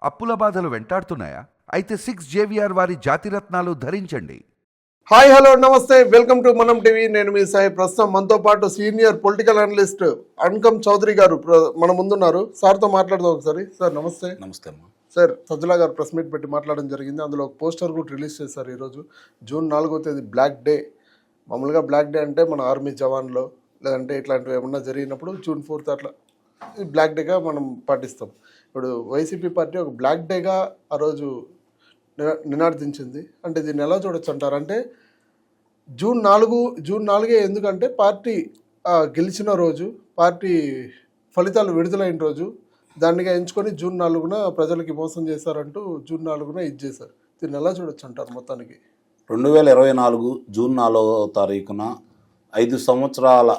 అప్పుల బాధలు వెంటాడుతున్నాయా? అయితే 6 JVR వారి జాతిరత్నాలు ధరించండి. హాయ్ హలో నమస్తే, వెల్కమ్ టు మనం టీవీ. నేను మీ సాయి. ప్రస్తుతం మనతో పాటు సీనియర్ పొలిటికల్ అనలిస్ట్ అన్కమ్ చౌదరి గారు మన ముందున్నారు. సార్తో మాట్లాడదాం ఒకసారి. సార్ నమస్తే. నమస్తే అమ్మా. సార్, సజ్జలా గారు ప్రెస్ మీట్ పెట్టి మాట్లాడడం జరిగింది. అందులో ఒక పోస్టర్ కూడా రిలీజ్ చేశారు ఈరోజు. జూన్ 4వ తేదీ బ్లాక్ డే. మామూలుగా బ్లాక్ డే అంటే మన ఆర్మీ జవాన్లో లేదంటే ఇట్లాంటివి ఏమన్నా జరిగినప్పుడు జూన్ 4th అట్లా బ్లాక్ డేగా మనం పాటిస్తాం. ఇప్పుడు వైసీపీ పార్టీ ఒక బ్లాక్ డేగా ఆ రోజు నినాదించింది. అంటే దీన్ని ఎలా చూడొచ్చు అంటారు? అంటే జూన్ 4 ఎందుకంటే పార్టీ గెలిచిన రోజు, పార్టీ ఫలితాలు విడుదలైన రోజు, దాన్నిగా ఎంచుకొని జూన్ 4న ప్రజలకి మోసం చేశారంటూ జూన్ 4న ఇది చేశారు. దీన్ని ఎలా చూడొచ్చు అంటారు? మొత్తానికి 2024 జూన్ 4వ తారీఖున 5 సంవత్సరాల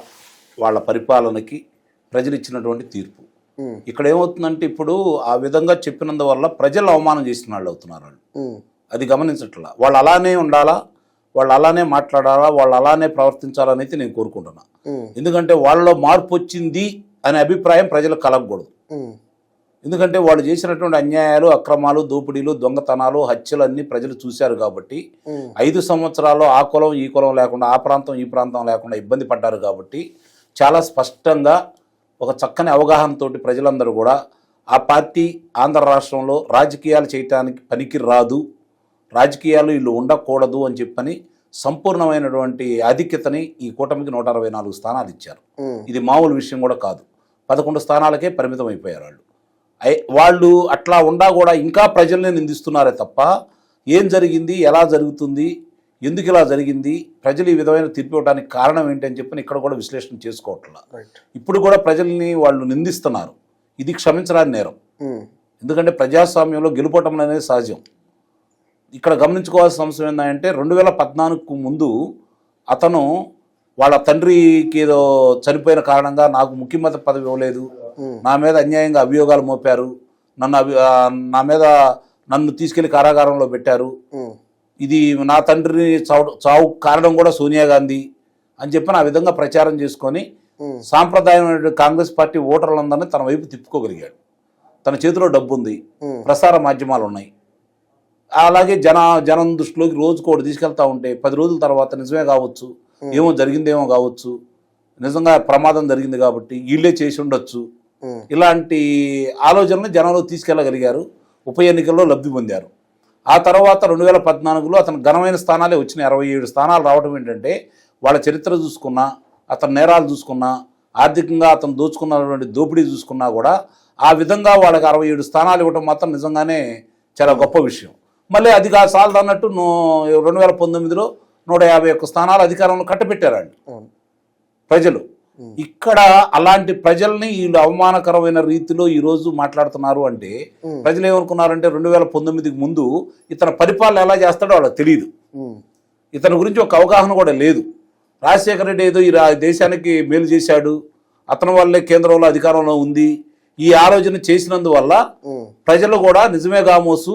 వాళ్ళ పరిపాలనకి ప్రజలు ఇచ్చినటువంటి తీర్పు. ఇక్కడ ఏమవుతుందంటే ఇప్పుడు ఆ విధంగా చెప్పినందువల్ల ప్రజలు అవమానం చేసిన వాళ్ళు అవుతున్నారు. వాళ్ళు అది గమనించట్లా. వాళ్ళు అలానే ఉండాలా, వాళ్ళు అలానే మాట్లాడాలా, వాళ్ళు అలానే ప్రవర్తించాలనైతే నేను కోరుకుంటున్నా. ఎందుకంటే వాళ్ళలో మార్పు వచ్చింది అనే అభిప్రాయం ప్రజలకు కలగకూడదు. ఎందుకంటే వాళ్ళు చేసినటువంటి అన్యాయాలు, అక్రమాలు, దోపిడీలు, దొంగతనాలు, హత్యలు అన్నీ ప్రజలు చూశారు కాబట్టి 5 సంవత్సరాల్లో ఆ కులం ఈ కులం లేకుండా, ఆ ప్రాంతం ఈ ప్రాంతం లేకుండా ఇబ్బంది పడ్డారు కాబట్టి చాలా స్పష్టంగా ఒక చక్కని అవగాహనతోటి ప్రజలందరూ కూడా ఆ పార్టీ ఆంధ్ర రాష్ట్రంలో రాజకీయాలు చేయటానికి పనికి రాదు, రాజకీయాలు వీళ్ళు ఉండకూడదు అని చెప్పని సంపూర్ణమైనటువంటి ఆధిక్యతని ఈ కూటమికి 164 స్థానాలు ఇచ్చారు. ఇది మామూలు విషయం కూడా కాదు. 11 స్థానాలకే పరిమితం అయిపోయారు వాళ్ళు. వాళ్ళు అట్లా ఉండా కూడా ఇంకా ప్రజల్ని నిందిస్తున్నారే తప్ప ఏం జరిగింది, ఎలా జరుగుతుంది, ఎందుకు ఇలా జరిగింది, ప్రజలు ఈ విధమైన తీర్పు ఇవ్వడానికి కారణం ఏంటని చెప్పని ఇక్కడ కూడా విశ్లేషణ చేసుకోవట్లా. ఇప్పుడు కూడా ప్రజల్ని వాళ్ళు నిందిస్తున్నారు. ఇది క్షమించరాని నేరం. ఎందుకంటే ప్రజాస్వామ్యంలో గెలుపటం అనేది సహజం. ఇక్కడ గమనించుకోవాల్సిన అంశం ఏంటంటే 2014కు ముందు అతను వాళ్ళ తండ్రికి ఏదో చనిపోయిన కారణంగా నాకు ముఖ్యమంత్రి పదవి ఇవ్వలేదు, నా మీద అన్యాయంగా అభియోగాలు మోపారు, నన్ను తీసుకెళ్లి కారాగారంలో పెట్టారు, ఇది నా తండ్రిని చావు కారణం కూడా సోనియా గాంధీ అని చెప్పి ఆ విధంగా ప్రచారం చేసుకొని సాంప్రదాయమైన కాంగ్రెస్ పార్టీ ఓటర్లందరినీ తన వైపు తిప్పుకోగలిగాడు. తన చేతిలో డబ్బు ఉంది, ప్రసార మాధ్యమాలు ఉన్నాయి. అలాగే జనం దృష్టిలోకి రోజుకోటి తీసుకెళ్తా ఉంటే 10 రోజుల తర్వాత నిజమే కావచ్చు, ఏమో జరిగిందేమో కావచ్చు, నిజంగా ప్రమాదం జరిగింది కాబట్టి వీళ్ళే చేసి ఉండొచ్చు, ఇలాంటి ఆలోచనలు జనంలో తీసుకెళ్ళగలిగారు. ఉప ఎన్నికల్లో లబ్ధి పొందారు. ఆ తర్వాత 2014లో అతను ఘనమైన స్థానాలే వచ్చినాయి. 67 స్థానాలు రావడం ఏంటంటే వాళ్ళ చరిత్ర చూసుకున్నా, అతని నేరాలు చూసుకున్నా, ఆర్థికంగా అతను దోచుకున్నటువంటి దోపిడీ చూసుకున్నా కూడా ఆ విధంగా వాళ్ళకి 67 స్థానాలు ఇవ్వడం మాత్రం నిజంగానే చాలా గొప్ప విషయం. మళ్ళీ అది సాలదు అన్నట్టు 2019లో 151 స్థానాలు అధికారంలో కట్టబెట్టారండి ప్రజలు. ఇక్కడ అలాంటి ప్రజల్ని వీళ్ళు అవమానకరమైన రీతిలో ఈరోజు మాట్లాడుతున్నారు. అంటే ప్రజలు ఏమనుకున్నారంటే 2019కి ముందు ఇతను పరిపాలన ఎలా చేస్తాడో వాళ్ళకి తెలియదు, ఇతని గురించి ఒక అవగాహన కూడా లేదు. రాజశేఖర రెడ్డి ఏదో ఈ దేశానికి మేలు చేశాడు, అతని వల్లే కేంద్రంలో అధికారంలో ఉంది, ఈ ఆలోచన చేసినందువల్ల ప్రజలు కూడా నిజమే గామోసు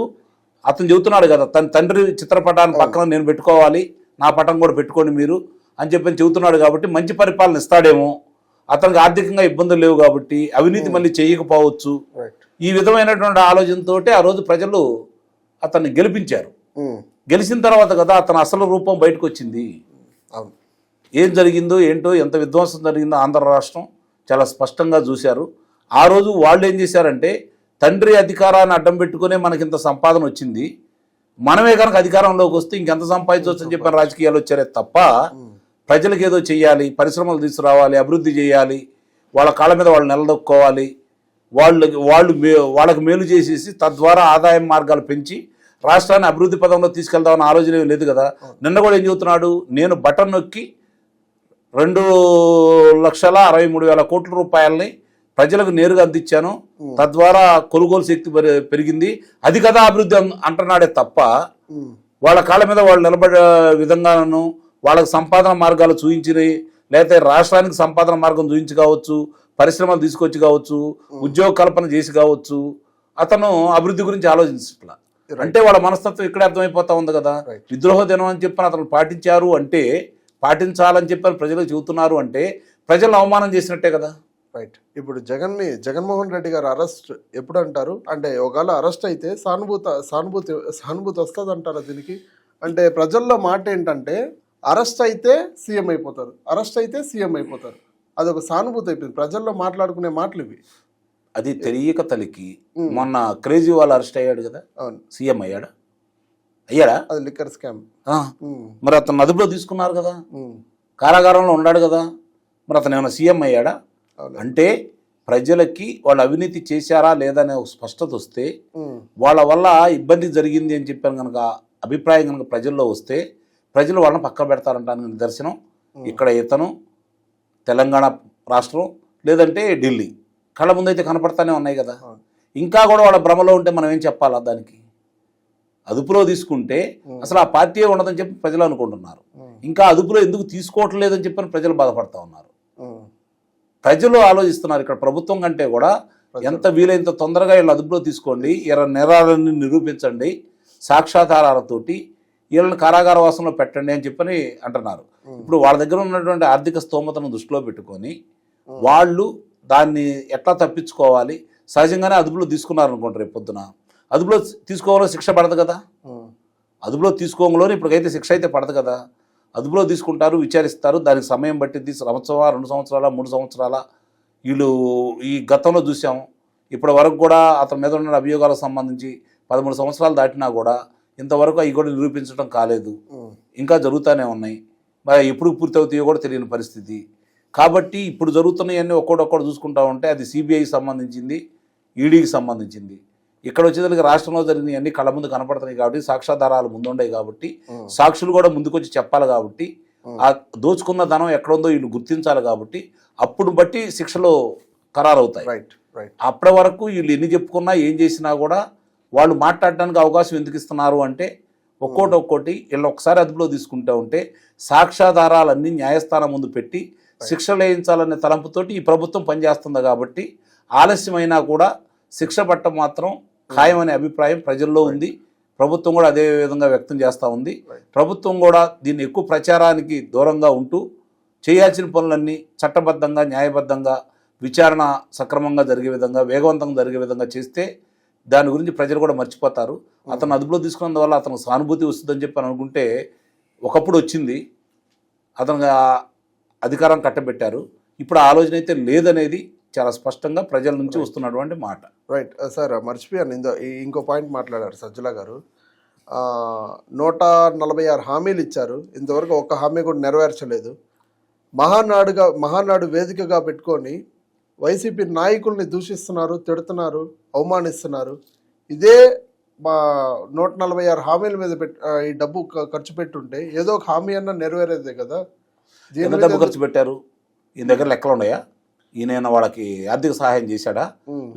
అతను చెబుతున్నాడు కదా, తన తండ్రి చిత్రపటాన్ని పక్కన నేను పెట్టుకోవాలి, నా పటం కూడా పెట్టుకోండి మీరు అని చెప్పని చెబుతున్నాడు కాబట్టి మంచి పరిపాలన ఇస్తాడేమో, అతనికి ఆర్థికంగా ఇబ్బందులు లేవు కాబట్టి అవినీతి మళ్ళీ చేయకపోవచ్చు, ఈ విధమైనటువంటి ఆలోచనతో ఆ రోజు ప్రజలు అతన్ని గెలిపించారు. గెలిచిన తర్వాత కదా అతను అసలు రూపం బయటకు వచ్చింది. ఏం జరిగిందో ఏంటో, ఎంత విధ్వంసం జరిగిందో ఆంధ్ర రాష్ట్రం చాలా స్పష్టంగా చూశారు. ఆ రోజు వాళ్ళు ఏం చేశారంటే తండ్రి అధికారాన్ని అడ్డం పెట్టుకునే మనకింత సంపాదన వచ్చింది, మనమే కనుక అధికారంలోకి వస్తే ఇంకెంత సంపాదించవచ్చు అని చెప్పిన రాజకీయాలు వచ్చారే తప్ప ప్రజలకు ఏదో చేయాలి, పరిశ్రమలు తీసుకురావాలి, అభివృద్ధి చేయాలి, వాళ్ళ కాళ్ళ మీద వాళ్ళు నిలదొక్కోవాలి, వాళ్ళకి మేలు చేసేసి తద్వారా ఆదాయం మార్గాలు పెంచి రాష్ట్రాన్ని అభివృద్ధి పదంలో తీసుకెళ్దామన్న ఆలోచన ఏం లేదు కదా. నిన్న కూడా ఏం చెబుతున్నాడు, నేను బటన్ నొక్కి 2,63,000 కోట్ల రూపాయలని ప్రజలకు నేరుగా అందించాను, తద్వారా కొనుగోలు శక్తి పెరిగింది, అది కదా అభివృద్ధి అంటున్నాడే తప్ప వాళ్ళ కాళ్ళ మీద వాళ్ళు నిలబడే విధంగాను వాళ్ళకి సంపాదన మార్గాలు చూపించినవి, లేకపోతే రాష్ట్రానికి సంపాదన మార్గం చూపించి కావచ్చు, పరిశ్రమలు తీసుకొచ్చి కావచ్చు, ఉద్యోగ కల్పన చేసి కావచ్చు, అతను అభివృద్ధి గురించి ఆలోచించట్లా. అంటే వాళ్ళ మనస్తత్వం ఇక్కడే అర్థమైపోతా ఉంది కదా. విద్రోహ దినం అని చెప్పని అతను పాటించారు అంటే, పాటించాలని చెప్పని ప్రజలు చెబుతున్నారు అంటే ప్రజలను అవమానం చేసినట్టే కదా. రైట్. ఇప్పుడు జగన్మోహన్ రెడ్డి గారు అరెస్ట్ ఎప్పుడు అంటారు? అంటే ఒకవేళ అరెస్ట్ అయితే సానుభూతి వస్తుంది అంటారా దీనికి? అంటే ప్రజల్లో మాట ఏంటంటే అరెస్ట్ అయితే సీఎం అయిపోతారు, అరెస్ట్ అయితే సీఎం అయిపోతారు. అదొక సానుభూతి అయిపోయింది, ప్రజల్లో మాట్లాడుకునే మాటలు ఇవి. అది తెలియక తలికి మొన్న క్రేజీ వాళ్ళు అరెస్ట్ అయ్యాడు కదా, అవును, సీఎం అయ్యాడా? అయ్యాడా? అది లిక్కర్ స్కామ్. మరి అతను అదుపులో తీసుకున్నారు కదా, కారాగారంలో ఉన్నాడు కదా, మరి అతను ఏమైనా సీఎం అయ్యాడా? అంటే ప్రజలకి వాళ్ళు అవినీతి చేశారా లేదా అనే ఒక స్పష్టత వస్తే, వాళ్ళ వల్ల ఇబ్బంది జరిగింది అని చెప్పాను కనుక అభిప్రాయం కనుక ప్రజల్లో వస్తే ప్రజలు వాళ్ళని పక్క పెడతారంటానికి నిదర్శనం ఇక్కడ ఇతను తెలంగాణ రాష్ట్రం లేదంటే ఢిల్లీ కళ్ళ ముందైతే కనపడతానే ఉన్నాయి కదా. ఇంకా కూడా వాళ్ళ భ్రమలో ఉంటే మనం ఏం చెప్పాలా? దానికి అదుపులో తీసుకుంటే అసలు ఆ పార్టీ ఉండదని చెప్పి ప్రజలు అనుకుంటున్నారు. ఇంకా అదుపులో ఎందుకు తీసుకోవట్లేదని చెప్పని ప్రజలు బాధపడతా ఉన్నారు. ప్రజలు ఆలోచిస్తున్నారు ఇక్కడ ప్రభుత్వం కంటే కూడా ఎంత వీలైనంత తొందరగా వీళ్ళు అదుపులో తీసుకోండి, నేరాలన్నీ నిరూపించండి, సాక్ష్యాధారాలతోటి వీళ్ళని కారాగార వాసంలో పెట్టండి అని చెప్పని అంటున్నారు. ఇప్పుడు వాళ్ళ దగ్గర ఉన్నటువంటి ఆర్థిక స్తోమతను దృష్టిలో పెట్టుకొని వాళ్ళు దాన్ని ఎట్లా తప్పించుకోవాలి, సహజంగానే అదుపులో తీసుకున్నారు అనుకోండి, రేపు పొద్దున అదుపులో తీసుకోవాలో శిక్ష పడదు కదా, అదుపులో తీసుకోవడంలోనే ఇప్పటికైతే శిక్ష అయితే పడదు కదా. అదుపులో తీసుకుంటారు, విచారిస్తారు, దానికి సమయం పట్టిద్ది, సంవత్సరాల 2 సంవత్సరాల 3 సంవత్సరాల. వీళ్ళు ఈ గతంలో చూసాం, ఇప్పటి వరకు కూడా అతని మీద ఉన్న అభియోగాలకు సంబంధించి 13 సంవత్సరాలు దాటినా కూడా ఇంతవరకు అవి కూడా నిరూపించడం కాలేదు, ఇంకా జరుగుతూనే ఉన్నాయి. మరి ఎప్పుడు పూర్తి అవుతాయో కూడా తెలియని పరిస్థితి. కాబట్టి ఇప్పుడు జరుగుతున్నాయన్నీ ఒక్కొక్కటి చూసుకుంటా ఉంటే అది సిబిఐకి సంబంధించింది, ఈడీకి సంబంధించింది. ఇక్కడ వచ్చేదానికి రాష్ట్రంలో జరిగినవి అన్ని కళ్ళ ముందు కనపడుతున్నాయి కాబట్టి, సాక్ష్యాధారాలు ముందుండే కాబట్టి, సాక్షులు కూడా ముందుకొచ్చి చెప్పాలి కాబట్టి, ఆ దోచుకున్న ధనం ఎక్కడుందో వీళ్ళు గుర్తించాలి కాబట్టి అప్పుడు బట్టి శిక్షలు ఖరారవుతాయి. అప్పటి వరకు వీళ్ళు ఎన్ని చెప్పుకున్నా ఏం చేసినా కూడా వాళ్ళు మాట్లాడడానికి అవకాశం ఎందుకు ఇస్తున్నారు అంటే ఒక్కోటి వీళ్ళు ఒకసారి అదుపులో తీసుకుంటూ ఉంటే సాక్ష్యాధారాలన్నీ న్యాయస్థానం ముందు పెట్టి శిక్షలు వేయించాలనే తలంపుతోటి ఈ ప్రభుత్వం పనిచేస్తుంది కాబట్టి ఆలస్యమైనా కూడా శిక్ష పట్టం మాత్రం ఖాయమనే అభిప్రాయం ప్రజల్లో ఉంది. ప్రభుత్వం కూడా అదే విధంగా వ్యక్తం చేస్తూ ఉంది. ప్రభుత్వం కూడా దీన్ని ఎక్కువ ప్రచారానికి దూరంగా ఉంటూ చేయాల్సిన పనులన్నీ చట్టబద్ధంగా న్యాయబద్ధంగా విచారణ సక్రమంగా జరిగే విధంగా వేగవంతంగా జరిగే విధంగా చేస్తే దాని గురించి ప్రజలు కూడా మర్చిపోతారు. అతను అదుపులో తీసుకున్నందువల్ల అతను సానుభూతి వస్తుందని చెప్పి అనుకుంటే ఒకప్పుడు వచ్చింది, అతను అధికారం కట్టబెట్టారు, ఇప్పుడు ఆలోచన అయితే లేదనేది చాలా స్పష్టంగా ప్రజల నుంచి వస్తున్నటువంటి మాట. రైట్ సార్, మర్చిపోయాను ఇంకో పాయింట్ మాట్లాడారు సజ్జల గారు. 146 హామీలు ఇచ్చారు, ఇంతవరకు ఒక్క హామీ కూడా నెరవేర్చలేదు. మహానాడు వేదికగా పెట్టుకొని వైసీపీ నాయకుల్ని దూషిస్తున్నారు, తిడుతున్నారు, అవమానిస్తున్నారు. ఇదే మా 146 హామీల మీద ఈ డబ్బు ఖర్చు పెట్టుంటే ఏదో ఒక హామీ అన్నా నెరవేరేదే కదా. ఎంత డబ్బు ఖర్చు పెట్టారు? ఈయన దగ్గర లెక్కలు ఉన్నాయా? ఈయన వాళ్ళకి ఆర్థిక సహాయం చేశాడా,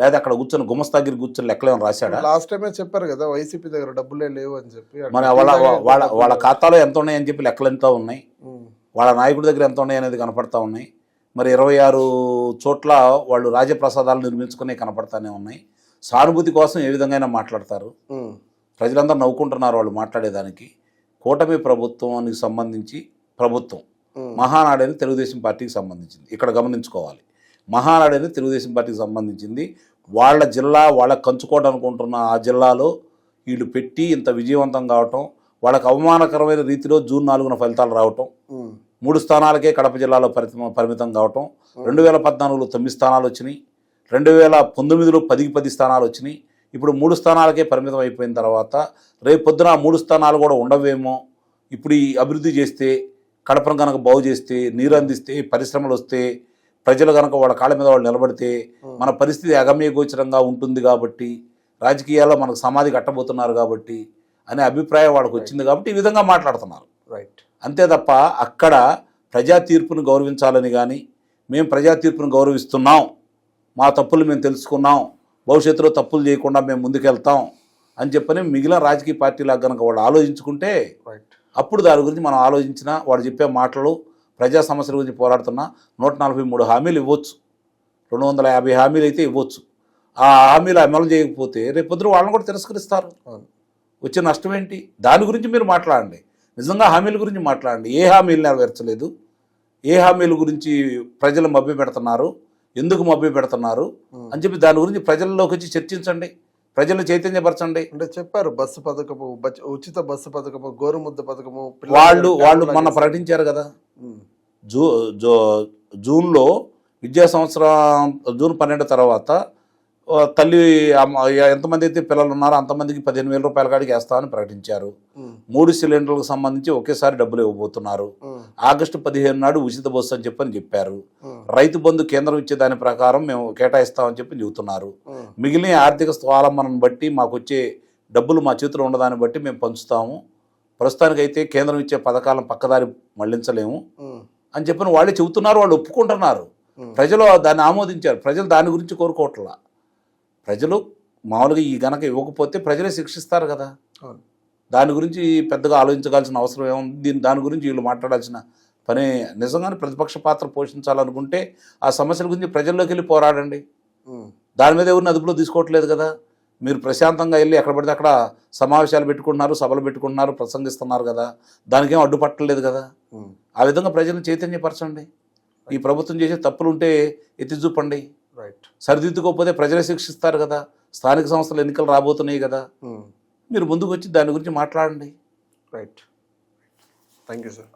లేదా అక్కడ కూర్చొని గుమస్తాగిరి కూర్చొని లెక్కలేమో రాశాడా? లాస్ట్ టైమే చెప్పారు కదా వైసీపీ దగ్గర డబ్బులే లేవు అని చెప్పి. మరి వాళ్ళ ఖాతాలో ఎంత ఉన్నాయని చెప్పి లెక్కలు ఎంత ఉన్నాయి, వాళ్ళ నాయకుడి దగ్గర ఎంత ఉన్నాయి అనేది కనపడతా ఉన్నాయి. మరి 26 చోట్ల వాళ్ళు రాజప్రసాదాలు నిర్మించుకునే కనపడతానే ఉన్నాయి. సానుభూతి కోసం ఏ విధంగా మాట్లాడతారు? ప్రజలందరూ నవ్వుకుంటున్నారు వాళ్ళు మాట్లాడేదానికి. కూటమి ప్రభుత్వానికి సంబంధించి ప్రభుత్వం మహానాడు అనేది తెలుగుదేశం పార్టీకి సంబంధించింది. ఇక్కడ గమనించుకోవాలి, మహానాడు అనేది తెలుగుదేశం పార్టీకి సంబంధించింది. వాళ్ళ జిల్లా వాళ్ళకి కంచుకోవడం అనుకుంటున్న ఆ జిల్లాలో వీళ్ళు పెట్టి ఇంత విజయవంతం కావటం, వాళ్ళకి అవమానకరమైన రీతిలో జూన్ 4న ఫలితాలు రావటం, 3 స్థానాలకే కడప జిల్లాలో పరిమితం కావటం, 2014లో 9 స్థానాలు వచ్చినాయి, 2019లో 10 స్థానాలు వచ్చినాయి. ఇప్పుడు 3 స్థానాలకే పరిమితం అయిపోయిన తర్వాత రేపు పొద్దున 3 స్థానాలు కూడా ఉండవేమో. ఇప్పుడు ఈ అభివృద్ధి చేస్తే, కడపను కనుక బాగు చేస్తే, నీరు అందిస్తే, పరిశ్రమలు వస్తే, ప్రజలు కనుక వాళ్ళ కాళ్ళ మీద వాళ్ళు నిలబడితే మన పరిస్థితి అగమ్య గోచరంగా ఉంటుంది కాబట్టి, రాజకీయాల్లో మనకు సమాధి కట్టబోతున్నారు కాబట్టి అనే అభిప్రాయం వాళ్ళకి వచ్చింది కాబట్టి ఈ విధంగా మాట్లాడుతున్నారు. రైట్. అంతే తప్ప అక్కడ ప్రజా తీర్పును గౌరవించాలని కానీ, మేము ప్రజా తీర్పును గౌరవిస్తున్నాం, మా తప్పులు మేము తెలుసుకున్నాం, భవిష్యత్తులో తప్పులు చేయకుండా మేము ముందుకెళ్తాం అని చెప్పని మిగిలిన రాజకీయ పార్టీలకు కనుక వాళ్ళు ఆలోచించుకుంటే అప్పుడు దాని గురించి మనం ఆలోచించిన వాడు చెప్పే మాటలు ప్రజా సమస్యల గురించి పోరాడుతున్నా 143 హామీలు ఇవ్వచ్చు, 250 హామీలు అయితే ఇవ్వచ్చు. ఆ హామీలు అమలు చేయకపోతే రేపు పొద్దున వాళ్ళని కూడా తిరస్కరిస్తారు. వచ్చే నష్టం ఏంటి? దాని గురించి మీరు మాట్లాడండి, నిజంగా హామీల గురించి మాట్లాడండి. ఏ హామీలు నెరవేర్చలేదు, ఏ హామీల గురించి ప్రజలు మభ్య పెడుతున్నారు, ఎందుకు మభ్య పెడుతున్నారు అని చెప్పి దాని గురించి ప్రజల్లోకి వచ్చి చర్చించండి, ప్రజలను చైతన్యపరచండి. అంటే చెప్పారు బస్సు పథకము, ఉచిత బస్సు పథకము, గోరుముద్ద పథకము, వాళ్ళు మొన్న ప్రకటించారు కదా, జూన్లో విద్యా సంవత్సరం జూన్ 12 తర్వాత తల్లి ఎంతమంది అయితే పిల్లలు ఉన్నారో అంతమందికి 15,000 రూపాయల కాడికి వేస్తామని ప్రకటించారు. 3 సిలిండర్లకు సంబంధించి ఒకేసారి డబ్బులు ఇవ్వబోతున్నారు. ఆగస్టు 15 నాడు ఉచిత బస్సు అని చెప్పారు. రైతు బంధు కేంద్రం ఇచ్చే దాని ప్రకారం మేము కేటాయిస్తామని చెప్పి చెబుతున్నారు. మిగిలిన ఆర్థిక స్వావలంబనను బట్టి మాకు వచ్చే డబ్బులు మా చేతిలో ఉన్నదాన్ని బట్టి మేము పంచుతాము. ప్రస్తుతానికైతే కేంద్రం ఇచ్చే పథకాలను పక్కదారి మళ్లించలేము అని చెప్పిన వాళ్ళే చెబుతున్నారు. వాళ్ళు ఒప్పుకుంటున్నారు. ప్రజలు దాన్ని ఆమోదించారు. ప్రజలు దాని గురించి కోరుకోవట్లా. ప్రజలు మామూలుగా ఈ గనక ఇవ్వకపోతే ప్రజలే శిక్షిస్తారు కదా, దాని గురించి పెద్దగా ఆలోచించాల్సిన అవసరం ఏముంది? దాని గురించి వీళ్ళు మాట్లాడాల్సిన పని నిజంగానే ప్రతిపక్ష పాత్ర పోషించాలనుకుంటే ఆ సమస్యల గురించి ప్రజల్లోకి వెళ్ళి పోరాడండి. దాని మీద ఎవరిని అదుపులో తీసుకోవట్లేదు కదా. మీరు ప్రశాంతంగా వెళ్ళి ఎక్కడ పడితే అక్కడ సమావేశాలు పెట్టుకుంటున్నారు, సభలు పెట్టుకుంటున్నారు, ప్రసంగిస్తున్నారు కదా, దానికేం అడ్డుపట్టలేదు కదా. ఆ విధంగా ప్రజలను చైతన్యపరచండి. ఈ ప్రభుత్వం చేసే తప్పులు ఉంటే ఎత్తి చూపండి. సరిదిద్దుకోకపోతే ప్రజలే శిక్షిస్తారు కదా. స్థానిక సంస్థల ఎన్నికలు రాబోతున్నాయి కదా, మీరు ముందుకు వచ్చి దాని గురించి మాట్లాడండి. రైట్. Thank you sir.